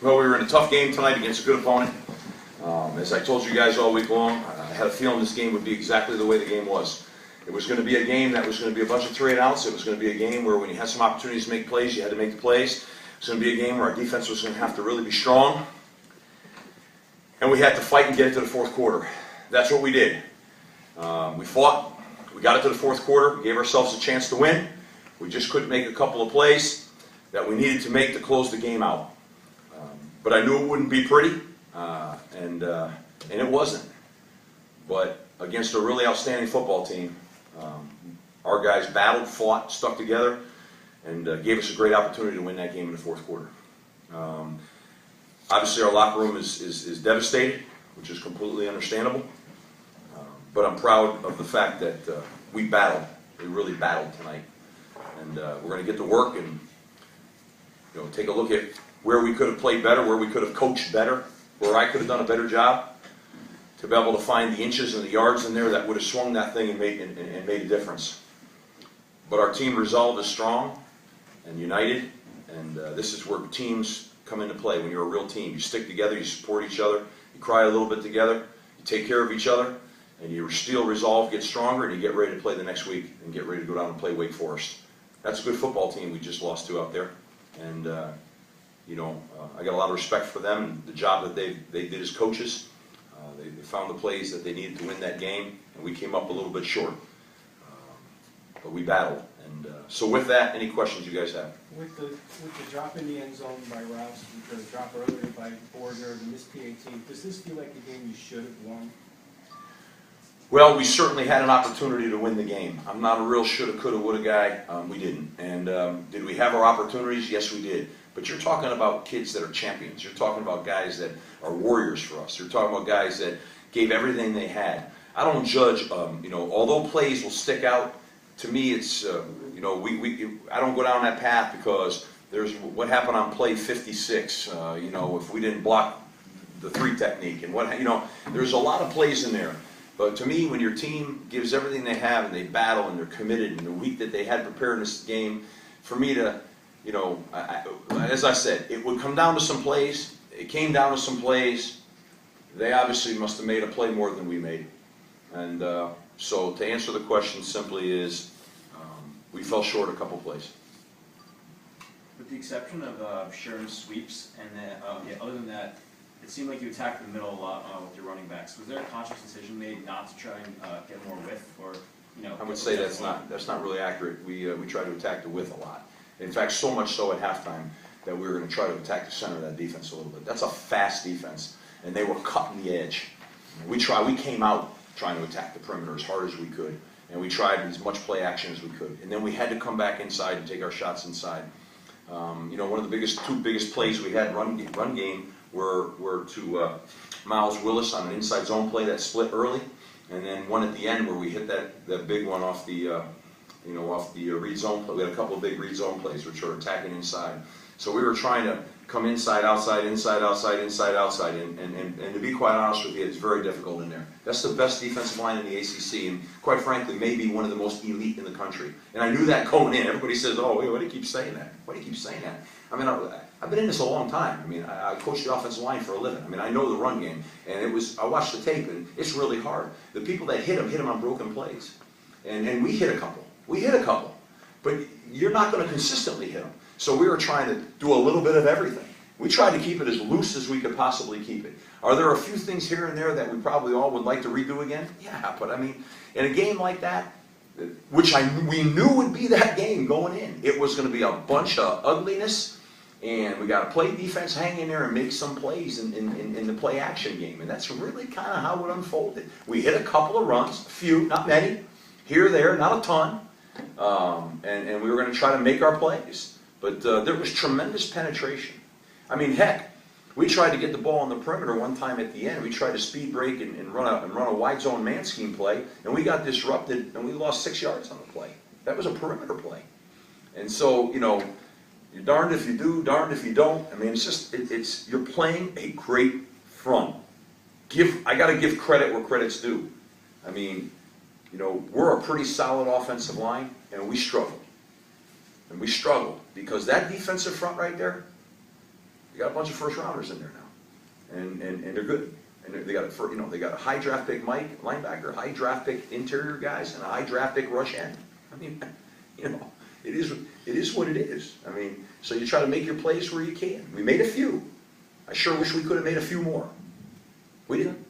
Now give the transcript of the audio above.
Well, we were in a tough game tonight against a good opponent. As I told you guys all week long, I had a feeling this game would be exactly the way the game was. It was going to be a game that was going to be a bunch of 3-and-outs. It was going to be a game where when you had some opportunities to make plays, you had to make the plays. It was going to be a game where our defense was going to have to really be strong. And we had to fight and get it to the fourth quarter. That's what we did. We fought. We got it to the fourth quarter. We gave ourselves a chance to win. We just couldn't make a couple of plays that we needed to make to close the game out. But I knew it wouldn't be pretty, and it wasn't. But against a really outstanding football team, our guys battled, fought, stuck together, and gave us a great opportunity to win that game in the fourth quarter. Obviously, our locker room is devastated, which is completely understandable. But I'm proud of the fact that we battled. We really battled tonight. And we're going to get to work and take a look at where we could have played better, where we could have coached better, where I could have done a better job to be able to find the inches and the yards in there that would have swung that thing and made a difference. But our team resolve is strong and united, and this is where teams come into play. When you're a real team, you stick together, you support each other, you cry a little bit together, you take care of each other, and you still resolve, get stronger, and you get ready to play the next week and get ready to go down and play Wake Forest. That's a good football team we just lost to out there, and I got a lot of respect for them and the job that they did as coaches. They found the plays that they needed to win that game, and we came up a little bit short. But we battled. And so with that, any questions you guys have? With the drop in the end zone by Rouse, the drop earlier by Bordner, the missed PAT, does this feel like a game you should have won? Well, we certainly had an opportunity to win the game. I'm not a real shoulda, coulda, woulda guy. We didn't. And did we have our opportunities? Yes, we did. But you're talking about kids that are champions. You're talking about guys that are warriors for us. You're talking about guys that gave everything they had. I don't judge, although plays will stick out, to me it's, I don't go down that path because there's what happened on play 56, if we didn't block the 3 technique and there's a lot of plays in there. But to me, when your team gives everything they have and they battle and they're committed and the week that they had prepared this game, for me to, as I said, it would come down to some plays. It came down to some plays. They obviously must have made a play more than we made. And so to answer the question simply is, we fell short a couple plays. With the exception of sharing sweeps, and other than that, it seemed like you attacked the middle a lot with your running backs. Was there a conscious decision made not to try and get more width, or I would say that's not really accurate. We try to attack the width a lot. In fact, so much so at halftime that we were going to try to attack the center of that defense a little bit. That's a fast defense, and they were cutting the edge. We came out trying to attack the perimeter as hard as we could, and we tried as much play action as we could. And then we had to come back inside and take our shots inside. One of the 2 biggest plays we had run game were to Miles Willis on an inside zone play that split early, and then one at the end where we hit that big one off the read zone play. We had a couple of big read zone plays which are attacking inside. So we were trying to come inside, outside, inside, outside, inside, outside, and to be quite honest with you, it's very difficult in there. That's the best defensive line in the ACC, and quite frankly, maybe one of the most elite in the country. And I knew that going in. Everybody says, "Oh, wait, why do you keep saying that? Why do you keep saying that?" I mean, I've been in this a long time. I mean, I coached the offensive line for a living. I mean, I know the run game, and I watched the tape, and it's really hard. The people that hit them on broken plays, and we hit a couple. We hit a couple, but you're not going to consistently hit them. So we were trying to do a little bit of everything. We tried to keep it as loose as we could possibly keep it. Are there a few things here and there that we probably all would like to redo again? Yeah, but I mean, in a game like that, which we knew would be that game going in, it was going to be a bunch of ugliness, and we got to play defense, hang in there, and make some plays in the play action game. And that's really kind of how it unfolded. We hit a couple of runs, a few, not many, here or there, not a ton, and we were going to try to make our plays. But there was tremendous penetration. I mean, heck, we tried to get the ball on the perimeter one time at the end. We tried to speed break and run a wide zone man scheme play, and we got disrupted, and we lost 6 yards on the play. That was a perimeter play. And so, you're darned if you do, darned if you don't. I mean, it's you're playing a great front. I got to give credit where credit's due. I mean, we're a pretty solid offensive line, and we struggled. And we struggled because that defensive front right there, You got a bunch of first rounders in there now, and they're good. And they got they got a high draft pick Mike linebacker, high draft pick interior guys, and a high draft pick rush end. I mean, it is what it is. I mean, so you try to make your plays where you can. We made a few. I sure wish we could have made a few more. We didn't.